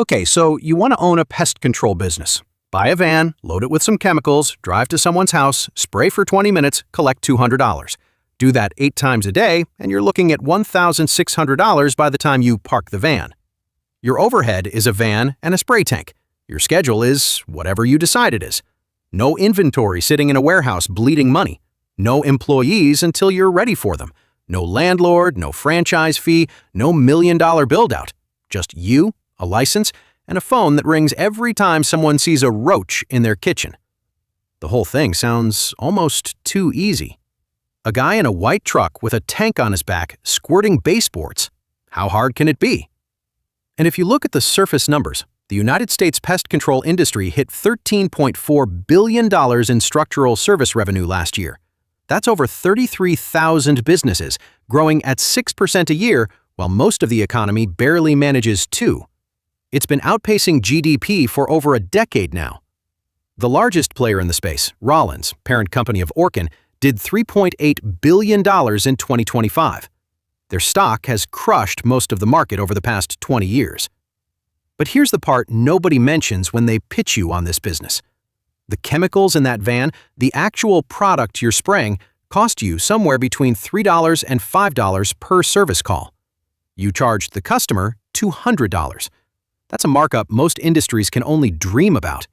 Okay, so you want to own a pest control business. Buy a van, load it with some chemicals, drive to someone's house, spray for 20 minutes, collect $200. Do that 8 times a day, and you're looking at $1,600 by the time you park the van. Your overhead is a van and a spray tank. Your schedule is whatever you decide it is. No inventory sitting in a warehouse bleeding money. No employees until you're ready for them. No landlord, no franchise fee, no million-dollar build-out. Just you, a license, and a phone that rings every time someone sees a roach in their kitchen. The whole thing sounds almost too easy. A guy in a white truck with a tank on his back squirting baseboards. How hard can it be? And if you look at the surface numbers, the United States pest control industry hit $13.4 billion in structural service revenue last year. That's over 33,000 businesses, growing at 6% a year, while most of the economy barely manages 2%. It's been outpacing GDP for over a decade now. The largest player in the space, Rollins, parent company of Orkin, did $3.8 billion in 2025. Their stock has crushed most of the market over the past 20 years. But here's the part nobody mentions when they pitch you on this business. The chemicals in that van, the actual product you're spraying, cost you somewhere between $3 and $5 per service call. You charged the customer $200. That's a markup most industries can only dream about.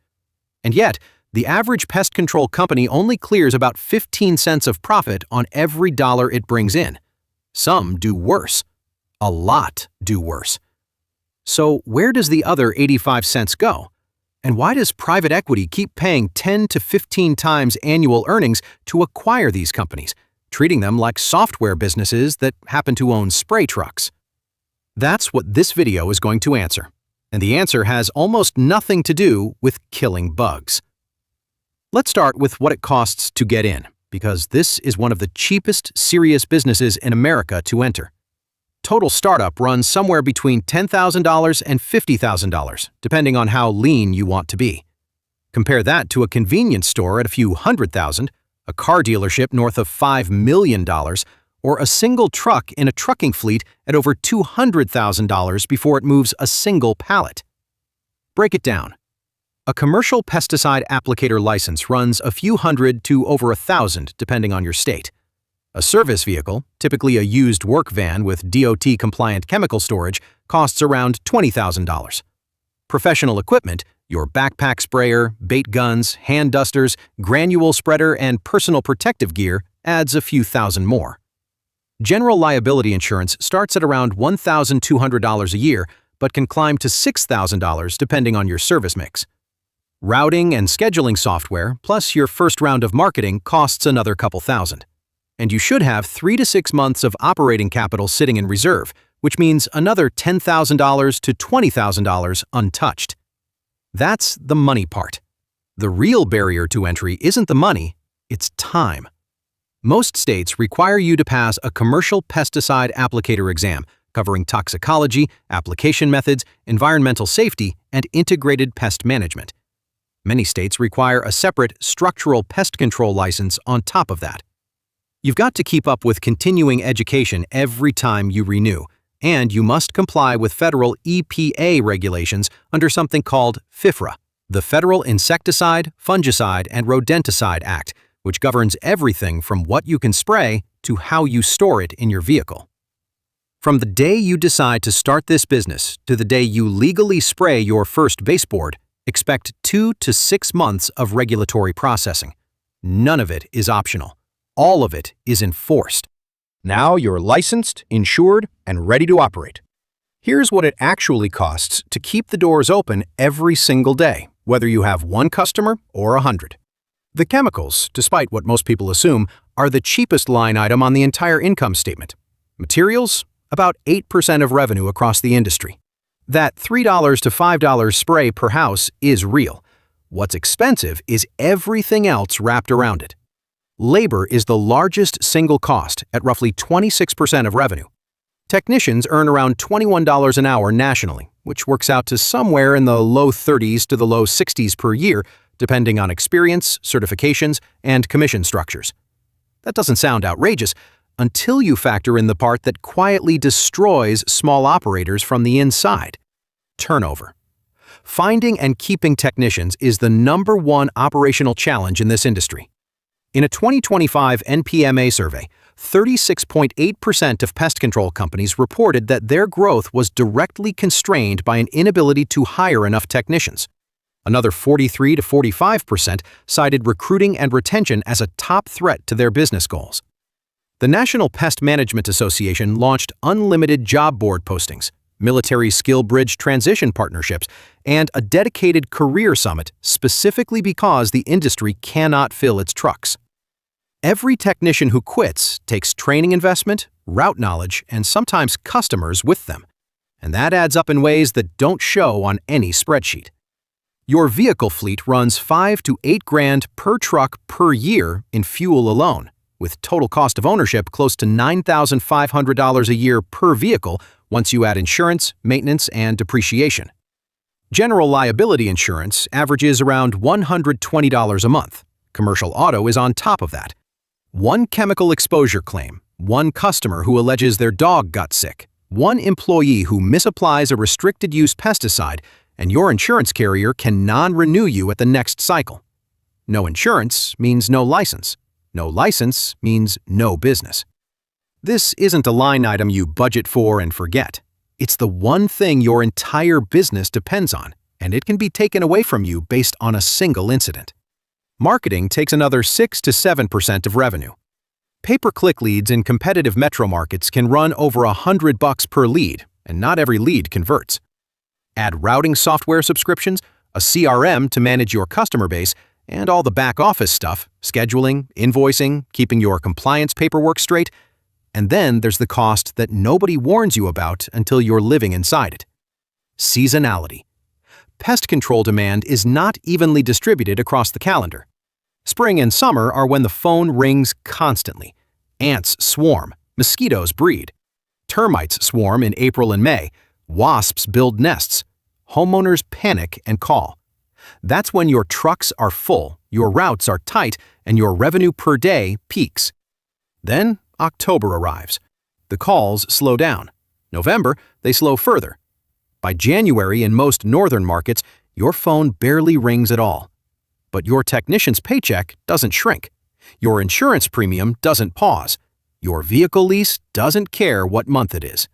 And yet, the average pest control company only clears about 15 cents of profit on every dollar it brings in. Some do worse. A lot do worse. So where does the other 85 cents go? And why does private equity keep paying 10 to 15 times annual earnings to acquire these companies, treating them like software businesses that happen to own spray trucks? That's what this video is going to answer. And the answer has almost nothing to do with killing bugs. Let's start with what it costs to get in, because this is one of the cheapest serious businesses in America to enter. Total startup runs somewhere between $10,000 and $50,000, depending on how lean you want to be. Compare that to a convenience store at a few $100,000, a car dealership north of $5 million, or a single truck in a trucking fleet at over $200,000 before it moves a single pallet. Break it down. A commercial pesticide applicator license runs a few hundred to over 1,000 depending on your state. A service vehicle, typically a used work van with DOT-compliant chemical storage, costs around $20,000. Professional equipment, your backpack sprayer, bait guns, hand dusters, granule spreader, and personal protective gear adds a few thousand more. General liability insurance starts at around $1,200 a year, but can climb to $6,000 depending on your service mix. Routing and scheduling software, plus your first round of marketing, costs another couple thousand. And you should have 3 to 6 months of operating capital sitting in reserve, which means another $10,000 to $20,000 untouched. That's the money part. The real barrier to entry isn't the money, it's time. Most states require you to pass a commercial pesticide applicator exam covering toxicology, application methods, environmental safety, and integrated pest management. Many states require a separate structural pest control license on top of that. You've got to keep up with continuing education every time you renew, and you must comply with federal EPA regulations under something called FIFRA, the Federal Insecticide, Fungicide, and Rodenticide Act, which governs everything from what you can spray to how you store it in your vehicle. From the day you decide to start this business to the day you legally spray your first baseboard, expect 2 to 6 months of regulatory processing. None of it is optional. All of it is enforced. Now you're licensed, insured, and ready to operate. Here's what it actually costs to keep the doors open every single day, whether you have 1 customer or 100. The chemicals, despite what most people assume, are the cheapest line item on the entire income statement. Materials, about 8% of revenue across the industry. That $3 to $5 spray per house is real. What's expensive is everything else wrapped around it. Labor is the largest single cost at roughly 26% of revenue. Technicians earn around $21 an hour nationally, which works out to somewhere in the low 30s to the low 60s per year, depending on experience, certifications, and commission structures. That doesn't sound outrageous until you factor in the part that quietly destroys small operators from the inside: turnover. Finding and keeping technicians is the #1 operational challenge in this industry. In a 2025 NPMA survey, 36.8% of pest control companies reported that their growth was directly constrained by an inability to hire enough technicians. Another 43 to 45% cited recruiting and retention as a top threat to their business goals. The National Pest Management Association launched unlimited job board postings, military skill bridge transition partnerships, and a dedicated career summit specifically because the industry cannot fill its trucks. Every technician who quits takes training investment, route knowledge, and sometimes customers with them. And that adds up in ways that don't show on any spreadsheet. Your vehicle fleet runs $5 to $8 grand per truck per year in fuel alone, with total cost of ownership close to $9,500 a year per vehicle once you add insurance, maintenance, and depreciation. General liability insurance averages around $120 a month. Commercial auto is on top of that. One chemical exposure claim, one customer who alleges their dog got sick, one employee who misapplies a restricted-use pesticide, and your insurance carrier can non-renew you at the next cycle. No insurance means no license. No license means no business. This isn't a line item you budget for and forget. It's the one thing your entire business depends on, and it can be taken away from you based on a single incident. Marketing takes another 6 to 7% of revenue. Pay-per-click leads in competitive metro markets can run over $100 per lead, and not every lead converts. Add routing software subscriptions, a CRM to manage your customer base, and all the back-office stuff, scheduling, invoicing, keeping your compliance paperwork straight, and then there's the cost that nobody warns you about until you're living inside it. Seasonality. Pest control demand is not evenly distributed across the calendar. Spring and summer are when the phone rings constantly. Ants swarm, mosquitoes breed. Termites swarm in April and May. Wasps build nests. Homeowners panic and call. That's when your trucks are full, your routes are tight, and your revenue per day peaks. Then October arrives. The calls slow down. November, they slow further. By January, in most northern markets, your phone barely rings at all. But your technician's paycheck doesn't shrink. Your insurance premium doesn't pause. Your vehicle lease doesn't care what month it is.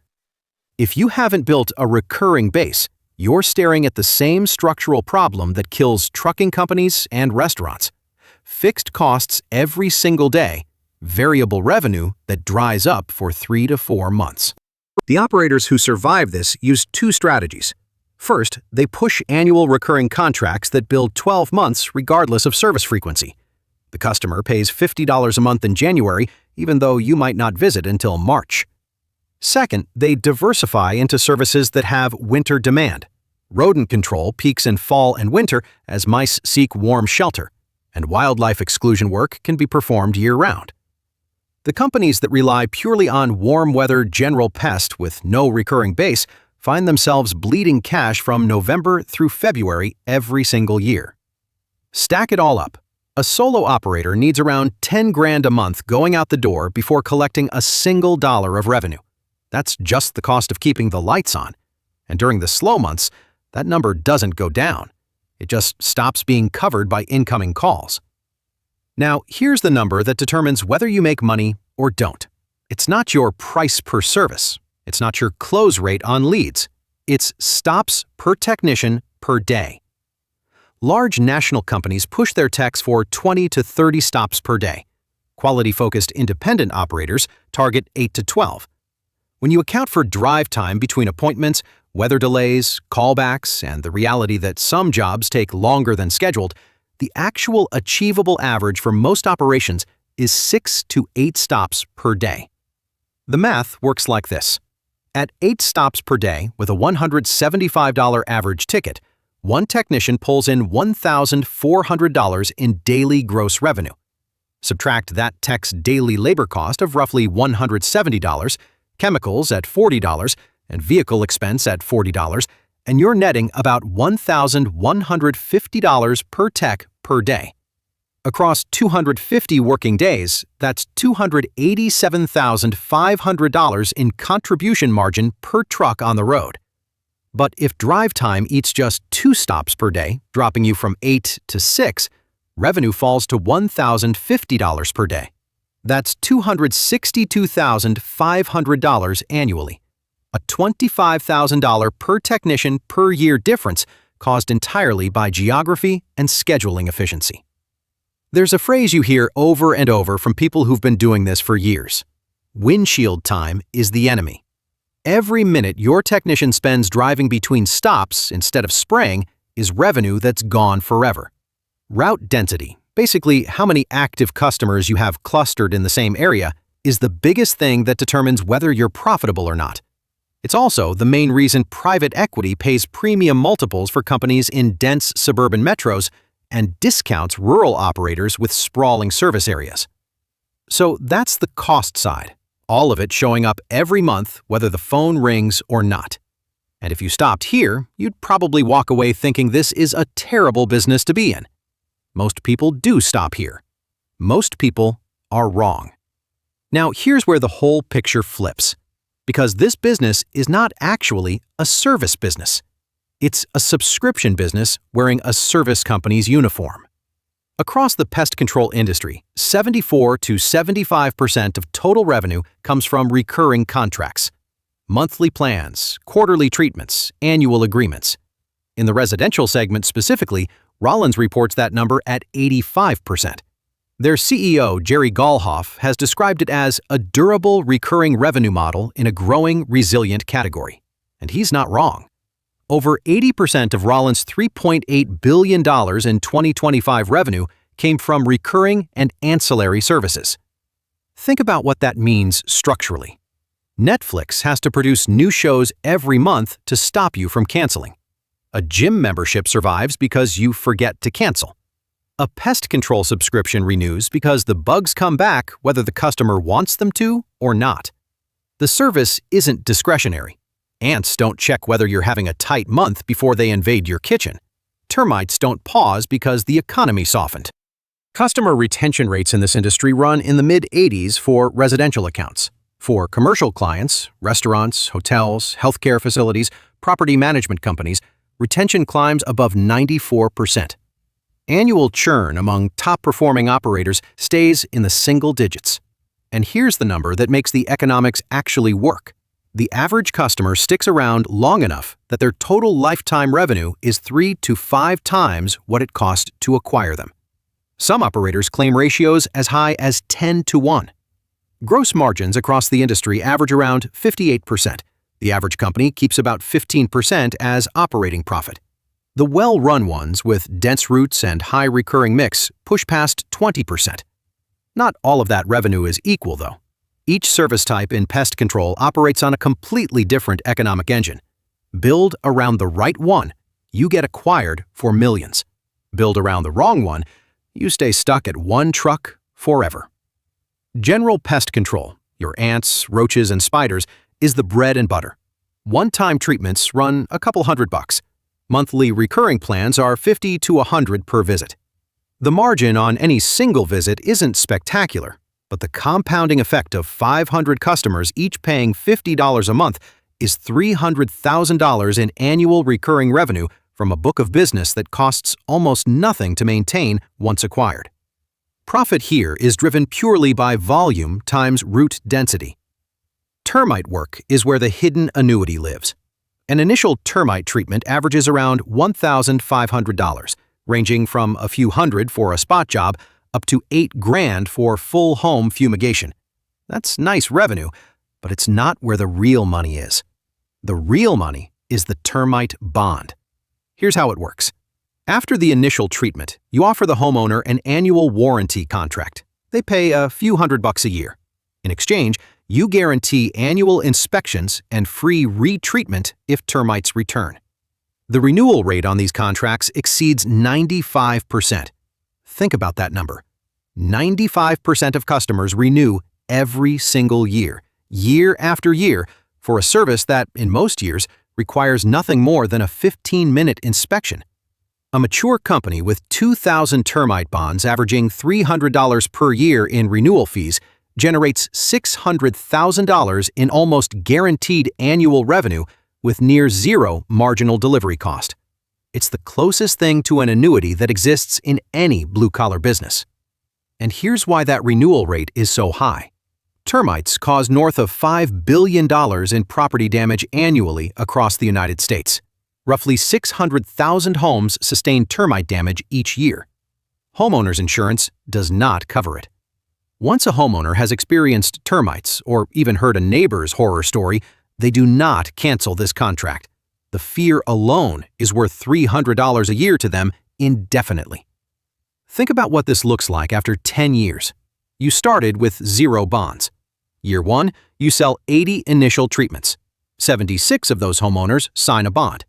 If you haven't built a recurring base, you're staring at the same structural problem that kills trucking companies and restaurants. Fixed costs every single day, variable revenue that dries up for 3 to 4 months. The operators who survive this use 2 strategies. First, they push annual recurring contracts that build 12 months regardless of service frequency. The customer pays $50 a month in January, even though you might not visit until March. Second, they diversify into services that have winter demand. Rodent control peaks in fall and winter as mice seek warm shelter, and wildlife exclusion work can be performed year-round. The companies that rely purely on warm-weather general pest with no recurring base find themselves bleeding cash from November through February every single year. Stack it all up. A solo operator needs around 10 grand a month going out the door before collecting a single dollar of revenue. That's just the cost of keeping the lights on. And during the slow months, that number doesn't go down. It just stops being covered by incoming calls. Now, here's the number that determines whether you make money or don't. It's not your price per service. It's not your close rate on leads. It's stops per technician per day. Large national companies push their techs for 20 to 30 stops per day. Quality-focused independent operators target 8 to 12. When you account for drive time between appointments, weather delays, callbacks, and the reality that some jobs take longer than scheduled, the actual achievable average for most operations is 6 to 8 stops per day. The math works like this. At 8 stops per day with a $175 average ticket, one technician pulls in $1,400 in daily gross revenue. Subtract that tech's daily labor cost of roughly $170, chemicals at $40, and vehicle expense at $40, and you're netting about $1,150 per tech per day. Across 250 working days, that's $287,500 in contribution margin per truck on the road. But if drive time eats just 2 stops per day, dropping you from 8 to 6, revenue falls to $1,050 per day. That's $262,500 annually. A $25,000 per technician per year difference caused entirely by geography and scheduling efficiency. There's a phrase you hear over and over from people who've been doing this for years. Windshield time is the enemy. Every minute your technician spends driving between stops instead of spraying is revenue that's gone forever. Route density, basically how many active customers you have clustered in the same area, is the biggest thing that determines whether you're profitable or not. It's also the main reason private equity pays premium multiples for companies in dense suburban metros and discounts rural operators with sprawling service areas. So that's the cost side, all of it showing up every month whether the phone rings or not. And if you stopped here, you'd probably walk away thinking this is a terrible business to be in. Most people do stop here. Most people are wrong. Now here's where the whole picture flips. Because this business is not actually a service business. It's a subscription business wearing a service company's uniform. Across the pest control industry, 74 to 75% of total revenue comes from recurring contracts. Monthly plans, quarterly treatments, annual agreements. In the residential segment specifically, Rollins reports that number at 85%. Their CEO, Jerry Gallhoff, has described it as a durable recurring revenue model in a growing, resilient category. And he's not wrong. Over 80% of Rollins' $3.8 billion in 2025 revenue came from recurring and ancillary services. Think about what that means structurally. Netflix has to produce new shows every month to stop you from canceling. A gym membership survives because you forget to cancel. A pest control subscription renews because the bugs come back whether the customer wants them to or not. The service isn't discretionary. Ants don't check whether you're having a tight month before they invade your kitchen. Termites don't pause because the economy softened. Customer retention rates in this industry run in the mid-80s for residential accounts. For commercial clients, restaurants, hotels, healthcare facilities, property management companies, retention climbs above 94%. Annual churn among top-performing operators stays in the single digits. And here's the number that makes the economics actually work. The average customer sticks around long enough that their total lifetime revenue is 3 to 5 times what it cost to acquire them. Some operators claim ratios as high as 10 to 1. Gross margins across the industry average around 58%. The average company keeps about 15% as operating profit. The well-run ones with dense routes and high recurring mix push past 20%. Not all of that revenue is equal, though. Each service type in pest control operates on a completely different economic engine. Build around the right one, you get acquired for millions. Build around the wrong one, you stay stuck at one truck forever. General pest control, your ants, roaches, and spiders, is the bread and butter. One-time treatments run a couple $100. Monthly recurring plans are $50 to $100 per visit. The margin on any single visit isn't spectacular, but the compounding effect of 500 customers each paying $50 a month is $300,000 in annual recurring revenue from a book of business that costs almost nothing to maintain once acquired. Profit here is driven purely by volume times route density. Termite work is where the hidden annuity lives. An initial termite treatment averages around $1,500, ranging from a few hundred for a spot job up to $8,000 for full home fumigation. That's nice revenue, but it's not where the real money is. The real money is the termite bond. Here's how it works. After the initial treatment, you offer the homeowner an annual warranty contract. They pay a few $100 a year. In exchange, you guarantee annual inspections and free retreatment if termites return. The renewal rate on these contracts exceeds 95%. Think about that number. 95% of customers renew every single year, year after year, for a service that, in most years, requires nothing more than a 15-minute inspection. A mature company with 2,000 termite bonds averaging $300 per year in renewal fees generates $600,000 in almost guaranteed annual revenue with near zero marginal delivery cost. It's the closest thing to an annuity that exists in any blue-collar business. And here's why that renewal rate is so high. Termites cause north of $5 billion in property damage annually across the United States. Roughly 600,000 homes sustain termite damage each year. Homeowners insurance does not cover it. Once a homeowner has experienced termites or even heard a neighbor's horror story, they do not cancel this contract. The fear alone is worth $300 a year to them indefinitely. Think about what this looks like after 10 years. You started with 0 bonds. Year 1, you sell 80 initial treatments. 76 of those homeowners sign a bond.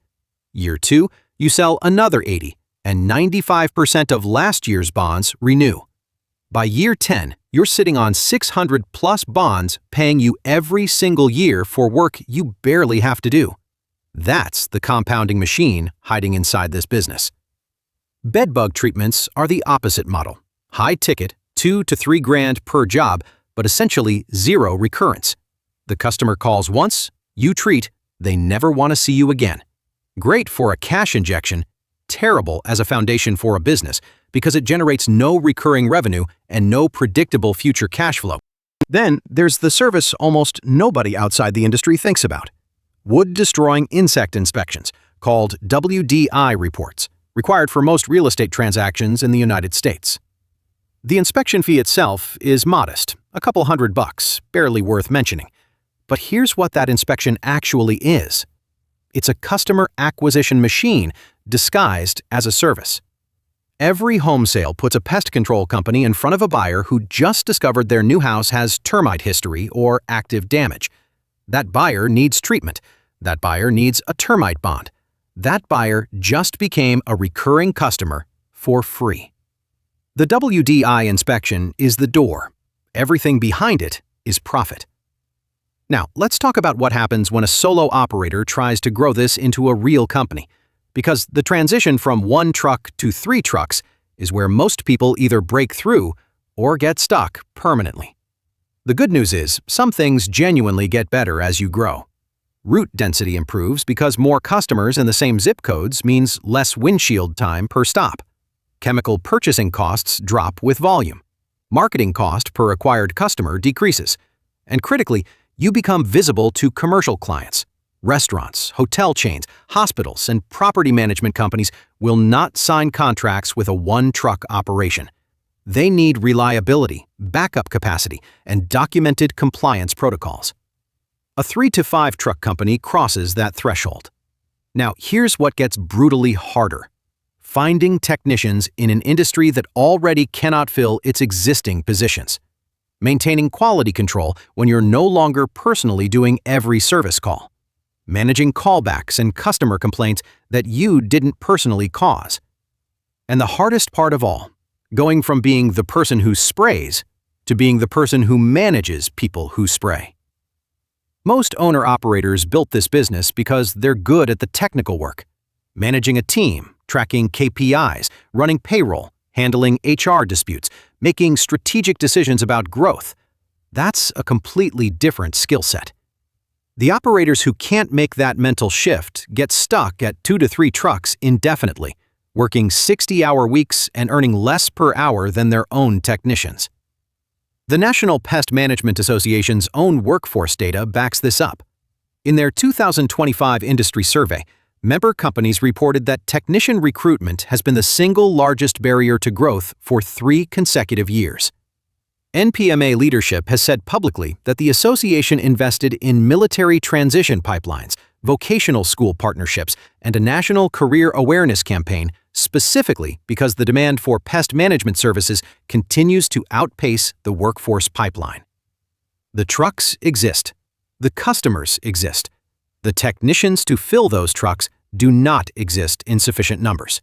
Year 2, you sell another 80, and 95% of last year's bonds renew. By year 10, you're sitting on 600 plus bonds paying you every single year for work you barely have to do. That's the compounding machine hiding inside this business. Bedbug treatments are the opposite model. High ticket, $2 to $3 grand per job, but essentially zero recurrence. The customer calls once, you treat, they never want to see you again. Great for a cash injection, terrible as a foundation for a business because it generates no recurring revenue and no predictable future cash flow. Then there's the service almost nobody outside the industry thinks about. Wood-destroying insect inspections, called WDI reports, required for most real estate transactions in the United States. The inspection fee itself is modest, a couple $100, barely worth mentioning. But here's what that inspection actually is. It's a customer acquisition machine disguised as a service. Every home sale puts a pest control company in front of a buyer who just discovered their new house has termite history or active damage. That buyer needs treatment. That buyer needs a termite bond. That buyer just became a recurring customer for free. The WDI inspection is the door. Everything behind it is profit. Now, let's talk about what happens when a solo operator tries to grow this into a real company, because the transition from 1 truck to 3 trucks is where most people either break through or get stuck permanently. The good news is, some things genuinely get better as you grow. Route density improves because more customers in the same zip codes means less windshield time per stop. Chemical purchasing costs drop with volume. Marketing cost per acquired customer decreases. And critically, you become visible to commercial clients. Restaurants, hotel chains, hospitals, and property management companies will not sign contracts with a 1-truck operation. They need reliability, backup capacity, and documented compliance protocols. A 3 to 5 truck company crosses that threshold. Now, here's what gets brutally harder. Finding technicians in an industry that already cannot fill its existing positions. Maintaining quality control when you're no longer personally doing every service call. Managing callbacks and customer complaints that you didn't personally cause. And the hardest part of all, going from being the person who sprays to being the person who manages people who spray. Most owner-operators built this business because they're good at the technical work. Managing a team, tracking KPIs, running payroll, handling HR disputes, making strategic decisions about growth. That's a completely different skill set. The operators who can't make that mental shift get stuck at 2 to 3 trucks indefinitely, working 60-hour weeks and earning less per hour than their own technicians. The National Pest Management Association's own workforce data backs this up. In their 2025 industry survey, member companies reported that technician recruitment has been the single largest barrier to growth for 3 consecutive years. NPMA leadership has said publicly that the association invested in military transition pipelines, vocational school partnerships, and a national career awareness campaign specifically because the demand for pest management services continues to outpace the workforce pipeline. The trucks exist. The customers exist. The technicians to fill those trucks do not exist in sufficient numbers.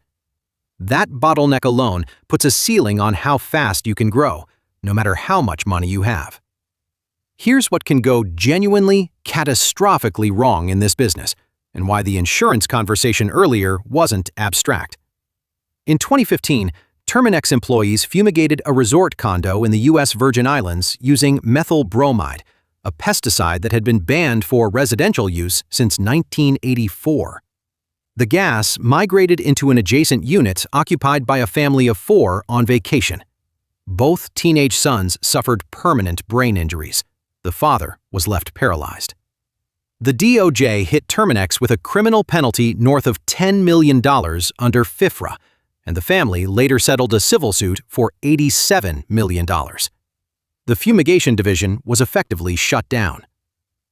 That bottleneck alone puts a ceiling on how fast you can grow, no matter how much money you have. Here's what can go genuinely, catastrophically wrong in this business, and why the insurance conversation earlier wasn't abstract. In 2015, Terminix employees fumigated a resort condo in the U.S. Virgin Islands using methyl bromide, a pesticide that had been banned for residential use since 1984. The gas migrated into an adjacent unit occupied by a family of 4 on vacation. Both teenage sons suffered permanent brain injuries. The father was left paralyzed. The DOJ hit Terminix with a criminal penalty north of $10 million under FIFRA, and the family later settled a civil suit for $87 million. The fumigation division was effectively shut down.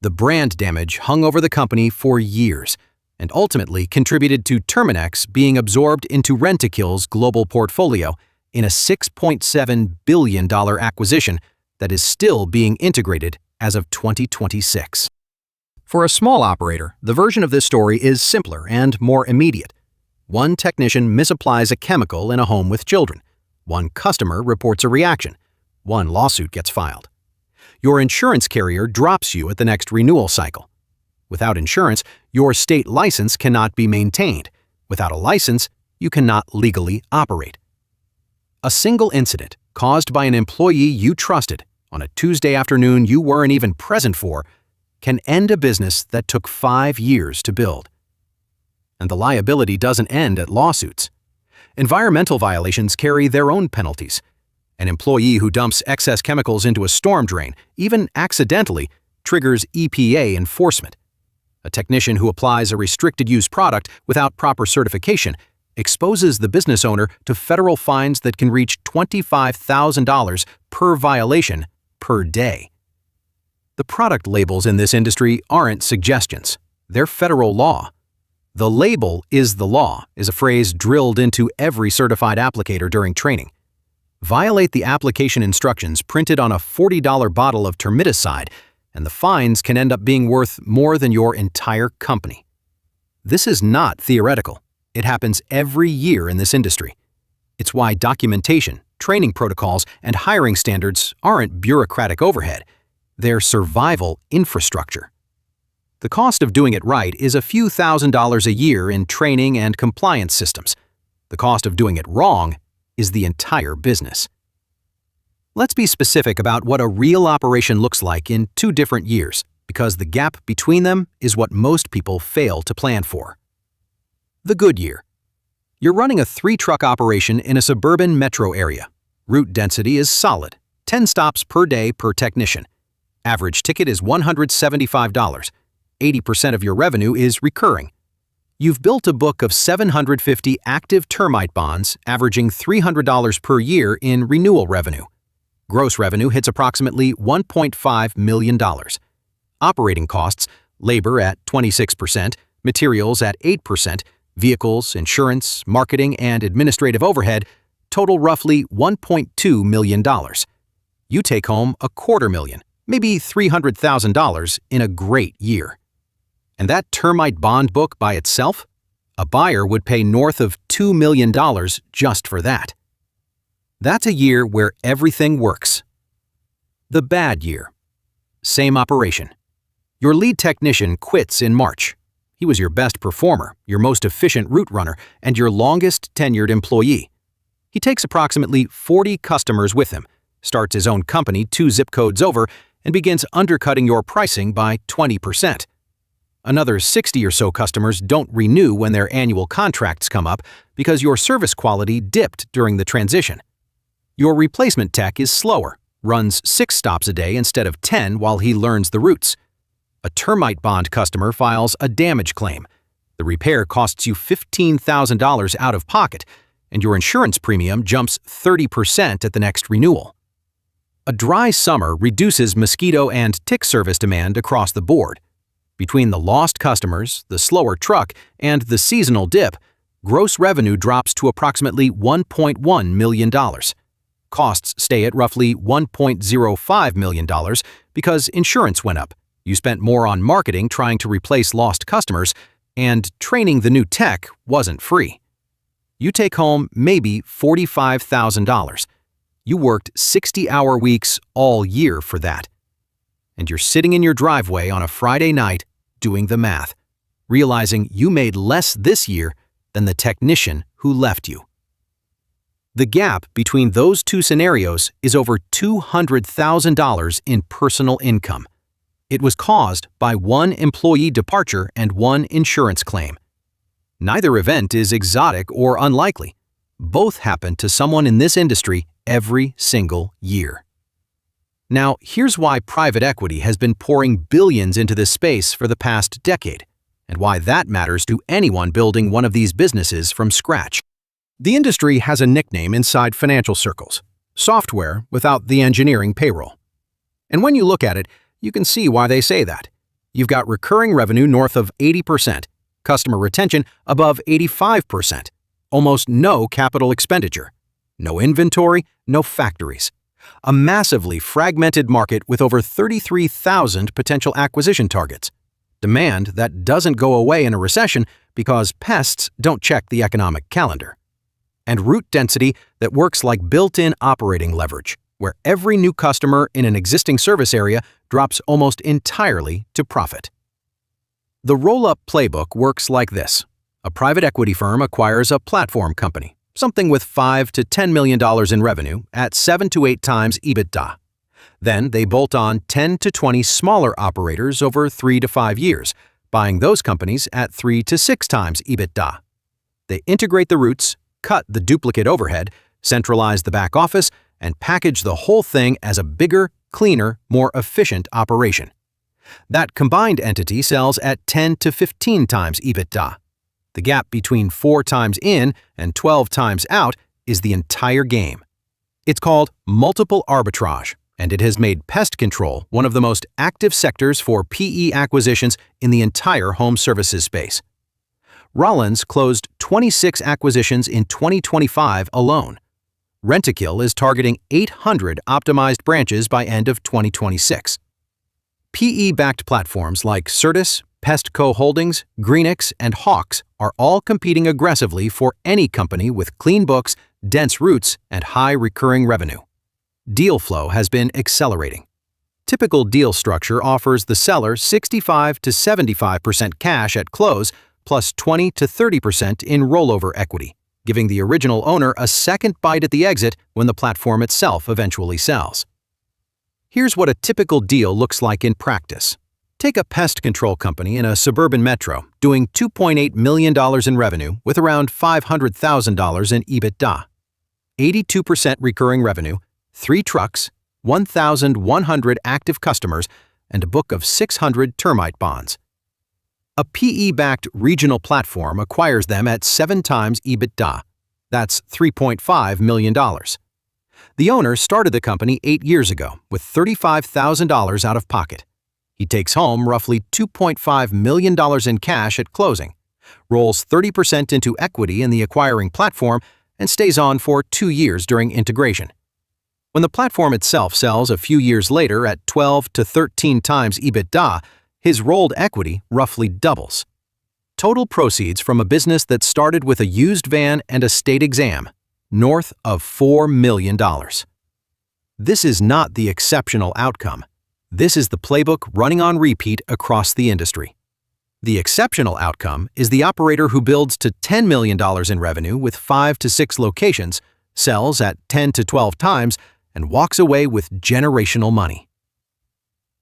The brand damage hung over the company for years and ultimately contributed to Terminix being absorbed into Rentokil's global portfolio in a $6.7 billion acquisition that is still being integrated as of 2026. For a small operator, the version of this story is simpler and more immediate. One technician misapplies a chemical in a home with children. One customer reports a reaction. One lawsuit gets filed. Your insurance carrier drops you at the next renewal cycle. Without insurance, your state license cannot be maintained. Without a license, you cannot legally operate. A single incident caused by an employee you trusted on a Tuesday afternoon you weren't even present for can end a business that took 5 years to build. And the liability doesn't end at lawsuits. Environmental violations carry their own penalties. An employee who dumps excess chemicals into a storm drain, even accidentally, triggers EPA enforcement. A technician who applies a restricted-use product without proper certification exposes the business owner to federal fines that can reach $25,000 per violation per day. The product labels in this industry aren't suggestions. They're federal law. The label is the law is a phrase drilled into every certified applicator during training. Violate the application instructions printed on a $40 bottle of termiticide, and the fines can end up being worth more than your entire company. This is not theoretical. It happens every year in this industry. It's why documentation, training protocols, and hiring standards aren't bureaucratic overhead. They're survival infrastructure. The cost of doing it right is a few $1,000s a year in training and compliance systems. The cost of doing it wrong is the entire business. Let's be specific about what a real operation looks like in 2 different years, because the gap between them is what most people fail to plan for. The good year. You're running a 3-truck operation in a suburban metro area. Route density is solid, 10 stops per day per technician. Average ticket is $175. 80% of your revenue is recurring. You've built a book of 750 active termite bonds, averaging $300 per year in renewal revenue. Gross revenue hits approximately $1.5 million. Operating costs, labor at 26%, materials at 8%, vehicles, insurance, marketing, and administrative overhead total roughly $1.2 million. You take home $250,000, maybe $300,000 in a great year. And that termite bond book by itself? A buyer would pay north of $2 million just for that. That's a year where everything works. The bad year. Same operation. Your lead technician quits in March. He was your best performer, your most efficient route runner, and your longest tenured employee. He takes approximately 40 customers with him, starts his own company 2 zip codes over, and begins undercutting your pricing by 20%. Another 60 or so customers don't renew when their annual contracts come up because your service quality dipped during the transition. Your replacement tech is slower, runs 6 stops a day instead of 10 while he learns the routes. A termite bond customer files a damage claim. The repair costs you $15,000 out of pocket, and your insurance premium jumps 30% at the next renewal. A dry summer reduces mosquito and tick service demand across the board. Between the lost customers, the slower truck, and the seasonal dip, gross revenue drops to approximately $1.1 million. Costs stay at roughly $1.05 million because insurance went up. You spent more on marketing trying to replace lost customers, and training the new tech wasn't free. You take home maybe $45,000. You worked 60-hour weeks all year for that. And you're sitting in your driveway on a Friday night doing the math, realizing you made less this year than the technician who left you. The gap between those 2 scenarios is over $200,000 in personal income. It was caused by one employee departure and one insurance claim. Neither event is exotic or unlikely. Both happen to someone in this industry every single year. Now, here's why private equity has been pouring billions into this space for the past decade, and why that matters to anyone building one of these businesses from scratch. The industry has a nickname inside financial circles: software without the engineering payroll. And when you look at it, you can see why they say that. You've got recurring revenue north of 80%, customer retention above 85%, almost no capital expenditure, no inventory, no factories, a massively fragmented market with over 33,000 potential acquisition targets, demand that doesn't go away in a recession because pests don't check the economic calendar, and route density that works like built-in operating leverage, where every new customer in an existing service area drops almost entirely to profit. The roll-up playbook works like this. A private equity firm acquires a platform company, something with $5 to $10 million in revenue at 7 to 8 times EBITDA. Then they bolt on 10 to 20 smaller operators over 3 to 5 years, buying those companies at 3 to 6 times EBITDA. They integrate the routes, cut the duplicate overhead, centralize the back office, and package the whole thing as a bigger, cleaner, more efficient operation. That combined entity sells at 10 to 15 times EBITDA. The gap between 4 times in and 12 times out is the entire game. It's called multiple arbitrage, and it has made pest control one of the most active sectors for PE acquisitions in the entire home services space. Rollins closed 26 acquisitions in 2025 alone. Rent-A-Kill is targeting 800 optimized branches by end of 2026. PE-backed platforms like Certus, Pestco Holdings, Greenix, and Hawks are all competing aggressively for any company with clean books, dense routes, and high recurring revenue. Deal flow has been accelerating. Typical deal structure offers the seller 65 to 75% cash at close plus 20 to 30% in rollover equity, giving the original owner a second bite at the exit when the platform itself eventually sells. Here's what a typical deal looks like in practice. Take a pest control company in a suburban metro doing $2.8 million in revenue with around $500,000 in EBITDA. 82% recurring revenue, 3 trucks, 1,100 active customers, and a book of 600 termite bonds. A PE-backed regional platform acquires them at 7 times EBITDA. That's $3.5 million. The owner started the company 8 years ago with $35,000 out of pocket. He takes home roughly $2.5 million in cash at closing, rolls 30% into equity in the acquiring platform, and stays on for 2 years during integration. When the platform itself sells a few years later at 12 to 13 times EBITDA, his rolled equity roughly doubles. Total proceeds from a business that started with a used van and a state exam, north of $4 million. This is not the exceptional outcome. This is the playbook running on repeat across the industry. The exceptional outcome is the operator who builds to $10 million in revenue with 5 to 6 locations, sells at 10 to 12 times, and walks away with generational money.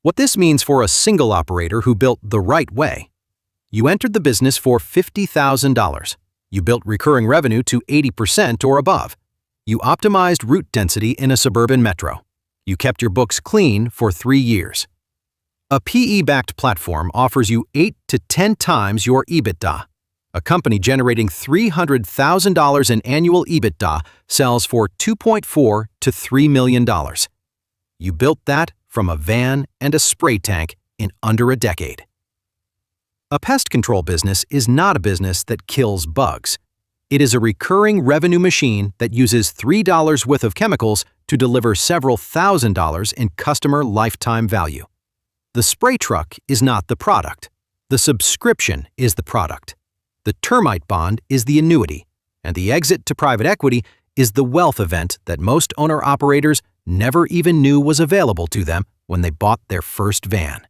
What this means for a single operator who built the right way: you entered the business for $50,000. You built recurring revenue to 80% or above. You optimized route density in a suburban metro. You kept your books clean for 3 years. A PE-backed platform offers you 8 to 10 times your EBITDA. A company generating $300,000 in annual EBITDA sells for $2.4 to $3 million. You built that from a van and a spray tank in under a decade. A pest control business is not a business that kills bugs. It is a recurring revenue machine that uses $3 worth of chemicals to deliver several $1,000s in customer lifetime value. The spray truck is not the product. The subscription is the product. The termite bond is the annuity, and the exit to private equity is the wealth event that most owner-operators never even knew was available to them when they bought their first van.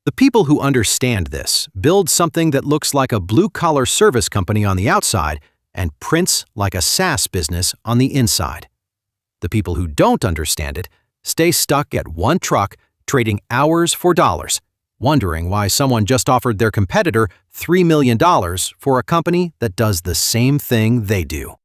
The people who understand this build something that looks like a blue-collar service company on the outside and prints like a SaaS business on the inside. The people who don't understand it stay stuck at one truck trading hours for dollars, wondering why someone just offered their competitor $3 million for a company that does the same thing they do.